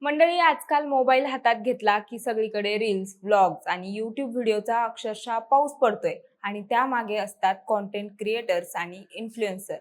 मंडळी आजकाल मोबाईल हातात घेतला की सगळीकडे रील्स, ब्लॉग्स आणि यूट्यूब व्हिडिओचा अक्षरशः पाऊस पडतोय आणि त्यामागे असतात कॉन्टेंट क्रिएटर्स आणि इन्फ्लुएन्सर.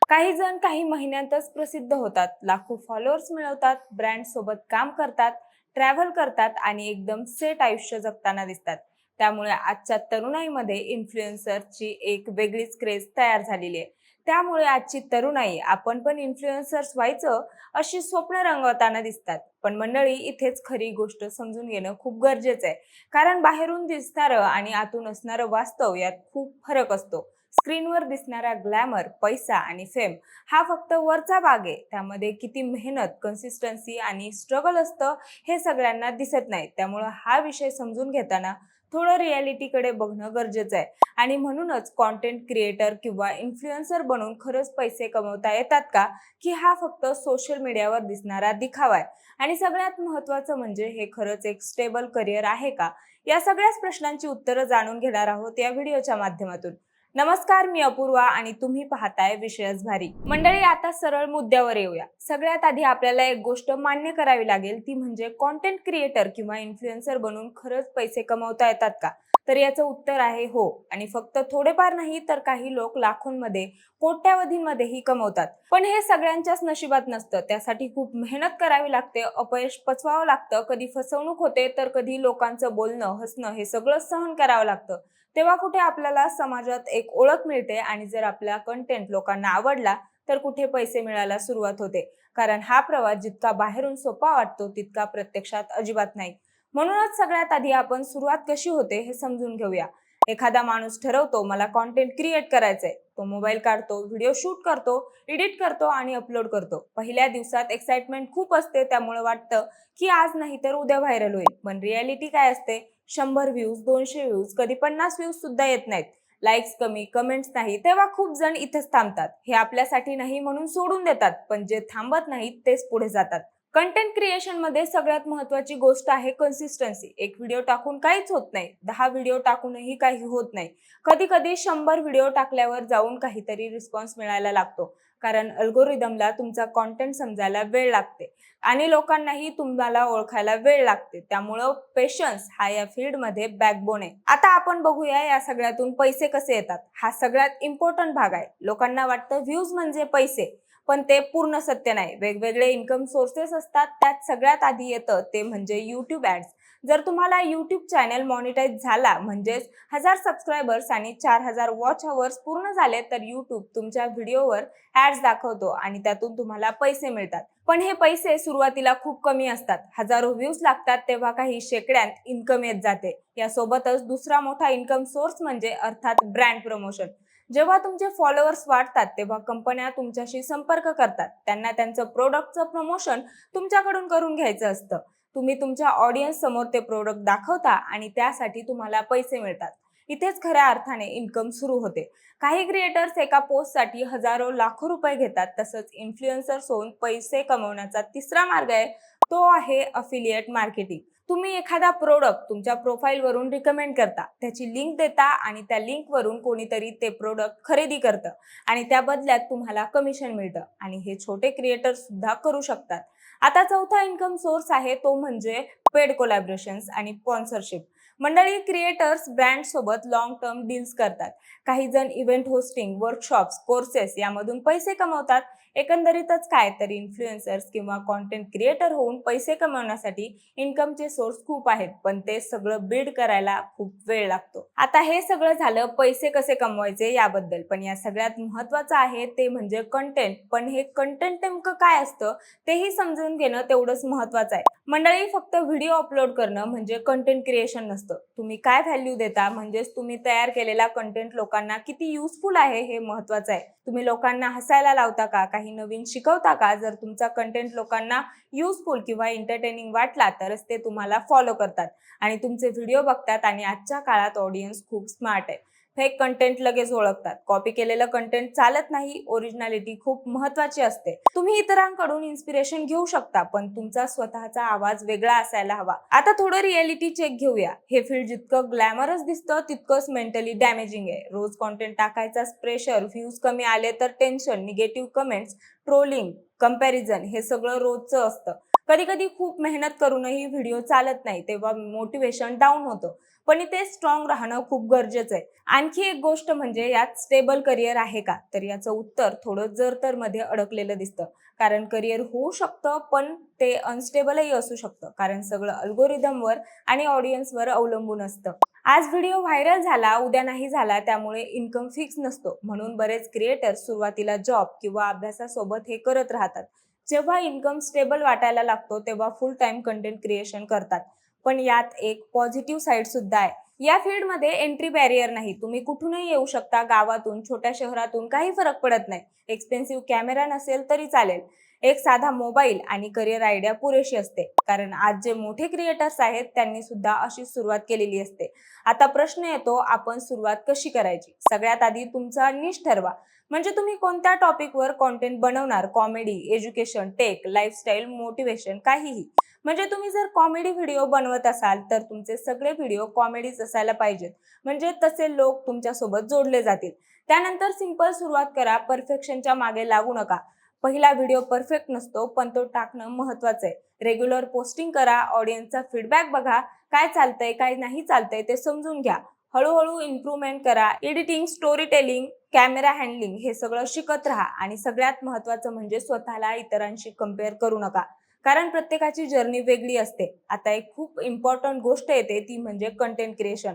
काही जण काही महिन्यांतच प्रसिद्ध होतात, लाखो फॉलोअर्स मिळवतात, ब्रँड सोबत काम करतात, ट्रॅव्हल करतात आणि एकदम सेट आयुष्य जगताना दिसतात. त्यामुळे आजच्या तरुणाईमध्ये इन्फ्लुएन्सरची एक वेगळीच क्रेज तयार झालेली आहे. त्यामुळे आजची तरुणाई आपण पण इन्फ्लुएन्सर्स व्हायचं अशी स्वप्न रंगवताना दिसतात. पण मंडळी इथेच खरी गोष्ट समजून घेणं खूप गरजेचं आहे. कारण बाहेरून दिसणारं आणि आतून असणारं वास्तव यात खूप फरक असतो. स्क्रीनवर दिसणारा ग्लॅमर, पैसा आणि फेम हा फक्त वरचा भाग आहे. त्यामध्ये किती मेहनत, कन्सिस्टन्सी आणि स्ट्रगल असतं हे सगळ्यांना दिसत नाही. त्यामुळं हा विषय समजून घेताना थोडं रियालिटीकडे बघणं गरजेचं आहे. आणि म्हणूनच कॉन्टेंट क्रिएटर किंवा इन्फ्लुएन्सर बनून खरंच पैसे कमवता येतात का? की हा फक्त सोशल मीडियावर दिसणारा दिखावा आहे? आणि सगळ्यात महत्त्वाचं म्हणजे हे खरंच एक स्टेबल करिअर आहे का? या सगळ्याच प्रश्नांची उत्तरं जाणून घेणार आहोत या व्हिडिओच्या माध्यमातून. नमस्कार, मी अपूर्वा आणि तुम्ही पाहताय विषयच भारी. मंडळी आता सरळ मुद्द्यावर येऊया. सगळ्यात आधी आपल्याला एक गोष्ट मान्य करावी लागेल, ती म्हणजे कॉन्टेंट क्रिएटर किंवा इन्फ्लुएन्सर बनून खरंच पैसे कमवता येतात का? तर याचं उत्तर आहे हो. आणि फक्त थोडेफार नाही तर काही लोक लाखोंमध्ये, कोट्यावधींमध्येही कमवतात. पण हे सगळ्यांच्याच नशिबात नसतं. त्यासाठी खूप मेहनत करावी लागते, अपयश पचवावं लागतं, कधी फसवणूक होते तर कधी लोकांचं बोलणं, हसणं हे सगळं सहन करावं लागतं. तेव्हा कुठे आपल्याला समाजात एक ओळख मिळते आणि जर आपला कंटेंट लोकांना आवडला तर कुठे पैसे मिळायला सुरुवात होते. कारण हा प्रवास जितका बाहेरून सोपा वाटतो तितका प्रत्यक्षात अजिबात नाही. म्हणूनच सगळ्यात आधी आपण सुरुवात कशी होते हे समजून घेऊया. एखादा माणूस ठरवतो मला कॉन्टेंट क्रिएट करायचंय. तो मोबाईल काढतो, व्हिडिओ शूट करतो, एडिट करतो आणि अपलोड करतो. पहिल्या दिवसात एक्साइटमेंट खूप असते, त्यामुळे वाटतं की आज नाही तर उद्या व्हायरल होईल. पण रियालिटी काय असते? 100 व्ह्यूज, 200 व्ह्यूज, कधी 50 व्ह्यूज सुद्धा येत नाहीत. लाईक्स कमी, कमेंट्स नाही. तेव्हा खूप जण इथेच थांबतात. हे आपल्यासाठी नाही म्हणून सोडून देतात. पण जे थांबत नाहीत तेच पुढे जातात. कंटेंट क्रिएशन मध्ये सगळ्यात महत्त्वाची गोष्ट आहे कन्सिस्टन्सी. एक व्हिडिओ टाकून काहीच होत नाही. 10 व्हिडिओ टाकूनही काही होत नाही. कधी कधी 100 व्हिडिओ टाकल्यावर जाऊन काहीतरी रिस्पॉन्स मिळायला लागतो. कारण अल्गोरिदमला तुमचा कॉन्टेंट समजायला वेळ लागते आणि लोकांनाही तुम्हाला ओळखायला वेळ लागते. त्यामुळं पेशन्स हा या फील्डमध्ये बॅकबोन आहे. आता आपण बघूया या सगळ्यातून पैसे कसे येतात. हा सगळ्यात इम्पॉर्टंट भाग आहे. लोकांना वाटतं व्ह्यूज म्हणजे पैसे, पण ते पूर्ण सत्य नाही. वेगवेगळे इन्कम सोर्सेस असतात. त्यात सगळ्यात आधी येतं ते म्हणजे यूट्यूब ऍड्स. जर तुम्हाला यूट्यूब चॅनल मॉनिटाईज झाला, म्हणजेच 1000 सबस्क्रायबर्स आणि 4000 वॉच अवर्स पूर्ण झाले, तर यूट्यूब तुमच्या व्हिडिओवर ऍड्स दाखवतो आणि त्यातून तुम्हाला पैसे मिळतात. पण हे पैसे सुरुवातीला खूप कमी असतात. हजारो व्ह्यूज लागतात तेव्हा काही शेकड्यांत इन्कम येत जाते. यासोबतच दुसरा मोठा इन्कम सोर्स म्हणजे अर्थात ब्रँड प्रमोशन. जेव्हा तुमचे फॉलोअर्स वाढतात तेव्हा कंपन्या तुमच्याशी संपर्क करतात. त्यांना त्यांचं प्रोडक्टचं प्रमोशन तुमच्याकडून करून घ्यायचं असतं. तुम्ही तुमच्या ऑडियन्स समोर ते प्रोडक्ट दाखवता आणि त्यासाठी तुम्हाला पैसे मिळतात. इथेच खऱ्या अर्थाने इन्कम सुरू होते. काही क्रिएटर्स एका पोस्टसाठी हजारो लाखो रुपये घेतात. तसंच इन्फ्लुएन्सर्स होऊन पैसे कमवण्याचा तिसरा मार्ग आहे, तो आहे अफिलिएट मार्केटिंग. तुम्ही एखादा प्रोडक्ट तुमच्या प्रोफाईल वरून रिकमेंड करता, त्याची लिंक देता आणि त्या लिंक वरून कोणीतरी ते प्रोडक्ट खरेदी करतं आणि त्या बदल्यात तुम्हाला कमिशन मिळतं. आणि हे छोटे क्रिएटर सुद्धा करू शकतात. आता चौथा इन्कम सोर्स आहे तो म्हणजे पेड कोलॅबोरेशन्स आणि स्पॉन्सरशिप. मंडळी, क्रिएटर्स ब्रँड सोबत लॉंग टर्म डील्स करतात. काही जण इव्हेंट होस्टिंग, वर्कशॉप्स, कोर्सेस यामधून पैसे कमवतात. एकंदरीतच काय तर इन्फ्लुएन्सर्स किंवा कॉन्टेंट क्रिएटर होऊन पैसे कमवण्यासाठी इन्कमचे सोर्स खूप आहेत, पण ते सगळं बिल्ड करायला खूप वेळ लागतो. आता हे सगळं झालं पैसे कसे कमवायचे याबद्दल, पण या सगळ्यात महत्त्वाचं आहे ते म्हणजे कंटेंट. पण हे कंटेंट नेमकं काय असतं तेही समजून घेणं तेवढंच महत्त्वाचं आहे. मंडळी, फक्त व्हिडिओ अपलोड करणं म्हणजे कंटेंट क्रिएशन नसतं. तुम्ही काय व्हॅल्यू देता, म्हणजेच तुम्ही तयार केलेला कंटेंट लोकांना किती युजफुल आहे हे महत्त्वाचं आहे. तुम्ही लोकांना हसायला लावता का, काही नवीन शिकवता का? जर तुमचा कंटेंट लोकांना युजफुल किंवा एंटरटेनिंग वाटला तरच ते तुम्हाला फॉलो करतात आणि तुमचे व्हिडिओ बघतात. आणि आजच्या काळात ऑडियन्स खूप स्मार्ट आहे. फेक कंटेंट लगेच ओळखतात. कॉपी केलेलं कंटेंट चालत नाही. ओरिजिनॅलिटी खूप महत्त्वाची असते. तुम्ही इतरांकडून इन्स्पिरेशन घेऊ शकता, पण तुमचा स्वतःचा आवाज वेगळा असायला हवा. आता थोडं रियालिटी चेक घेऊया. हे फील्ड जितकं ग्लॅमरस दिसतं तितकंच मेंटली डॅमेजिंग आहे. रोज कंटेंट टाकायचा प्रेशर, व्ह्यूज कमी आले तर tension, negative comments, trolling, comparison हे सगळं रोजचं असतं. कधी कधी खूप मेहनत करूनही व्हिडिओ चालत नाही, तेव्हा मोटिवेशन डाऊन होतं. पण इथे स्ट्रॉंग राहणं खूप गरजेचं आहे. आणखी एक गोष्ट म्हणजे यात स्टेबल करिअर आहे का, तर याचं उत्तर थोडं जर तर मध्ये अडकलेलं दिसतं. कारण करिअर होऊ शकतं, पण ते अनस्टेबलही असू शकतं, कारण सगळं अल्गोरिदमवर आणि ऑडियन्सवर अवलंबून असतं. आज व्हिडिओ व्हायरल झाला, उद्या नाही झाला, त्यामुळे इन्कम फिक्स नसतो. म्हणून बरेच क्रिएटर सुरुवातीला जॉब किंवा अभ्यासासोबत हे करत राहतात. जेव्हा इन्कम स्टेबल वाटायला लागतो तेव्हा फुल टाइम कंटेंट क्रिएशन करतात. पण यात एक पॉझिटिव्ह साईड सुद्धा आहे. या फील्डमध्ये एंट्री बॅरियर नाही, तुम्ही कुठूनही येऊ शकता, गावातून, छोट्या शहरातून, काही फरक पडत नाही. एक्सपेन्सिव्ह कॅमेरा नसेल तरी चालेल, एक साधा मोबाईल आणि करिअर आयडिया पुरेशी असते. कारण आज जे मोठे क्रिएटर्स आहेत त्यांनी सुद्धा अशी सुरुवात केलेली असते. आता प्रश्न येतो, आपण सुरुवात कशी करायची? सगळ्यात आधी तुमचा निश ठरवा. म्हणजे तुम्ही कोणत्या टॉपिकवर कॉन्टेंट बनवणार? Comedy, education, tech, lifestyle, motivation, काहीही. म्हणजे तुम्ही जर कॉमेडी व्हिडिओ बनवत असाल तर तुमचे सगळे व्हिडिओ कॉमेडीच असायला पाहिजेत. म्हणजे तसे लोक तुमच्या सोबत जोडले जातील. त्यानंतर सिंपल सुरुवात करा, परफेक्शनच्या मागे लागू नका. पहिला व्हिडिओ परफेक्ट नसतो, पण तो टाकणं महत्वाचं आहे. रेग्युलर पोस्टिंग करा, ऑडियन्सचा फीडबॅक बघा, काय चालतंय काय नाही चालतंय ते समजून घ्या. हळूहळू इम्प्रूव्हमेंट करा. Editing, story telling, camera handling हे सगळं शिकत राहा. आणि सगळ्यात महत्वाचं म्हणजे स्वतःला इतरांशी कम्पेअर करू नका, कारण प्रत्येकाची जर्नी वेगळी असते. आता एक खूप इम्पॉर्टंट गोष्ट येते, ती म्हणजे कंटेंट क्रिएशन.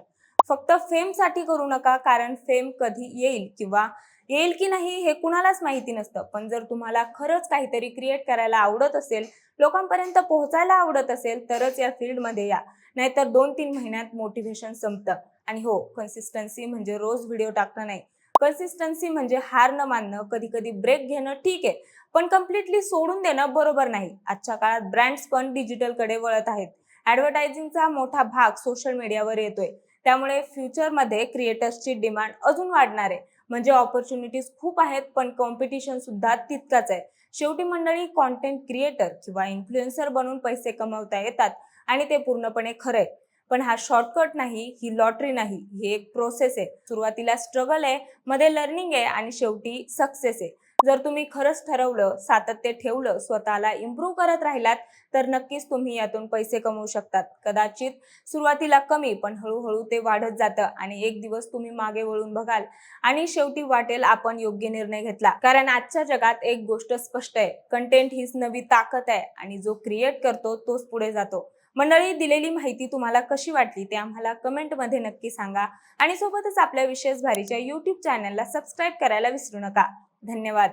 फक्त फेमसाठी करू नका, कारण फेम कधी येईल किंवा येईल की नाही हे कुणालाच माहिती नसतं. पण जर तुम्हाला खरंच काहीतरी क्रिएट करायला आवडत असेल, लोकांपर्यंत पोहोचायला आवडत असेल, तरच या फील्डमध्ये या. नाहीतर 2-3 महिन्यात मोटिव्हेशन संपतं. आणि हो, कन्सिस्टन्सी म्हणजे रोज व्हिडिओ टाकणं नाही. कन्सिस्टन्सी म्हणजे हार न मानणं, कधी कधी ब्रेक घेणं ठीक आहे, पण कम्प्लिटली सोडून देणं बरोबर नाही. आजच्या काळात ब्रँड्स पण डिजिटलकडे वळत आहेत. ऍडव्हर्टायझिंगचा मोठा भाग सोशल मीडियावर येतोय. त्यामुळे फ्युचरमध्ये क्रिएटर्सची डिमांड अजून वाढणार आहे. म्हणजे ऑपॉर्च्युनिटीज खूप आहेत, पण कॉम्पिटिशन सुद्धा तितकाच आहे. शेवटी मंडळी, कॉन्टेंट क्रिएटर किंवा इन्फ्लुएन्सर बनून पैसे कमवता येतात आणि ते पूर्णपणे खरंय. पण हा शॉर्टकट नाही, ही लॉटरी नाही, ही एक प्रोसेस आहे. सुरुवातीला स्ट्रगल आहे, मध्ये लर्निंग आहे आणि शेवटी सक्सेस आहे. जर तुम्ही खरंच ठरवलं, सातत्य ठेवलं, स्वतःला इम्प्रूव्ह करत राहिलात, तर नक्कीच तुम्ही यातून पैसे कमवू शकतात. कदाचित सुरुवातीला कमी, पण हळूहळू ते वाढत जातं आणि एक दिवस तुम्ही मागे वळून बघाल आणि शेवटी वाटेल आपण योग्य निर्णय घेतला. कारण आजच्या जगात एक गोष्ट स्पष्ट आहे, कंटेंट हीच नवी ताकद आहे आणि जो क्रिएट करतो तोच पुढे जातो. मंडळी, दिलेली माहिती तुम्हाला कशी वाटली ते आम्हाला कमेंटमध्ये नक्की सांगा. आणि सोबतच आपल्या विशेष भारीच्या YouTube चॅनलला सबस्क्राईब करायला विसरू नका. धन्यवाद.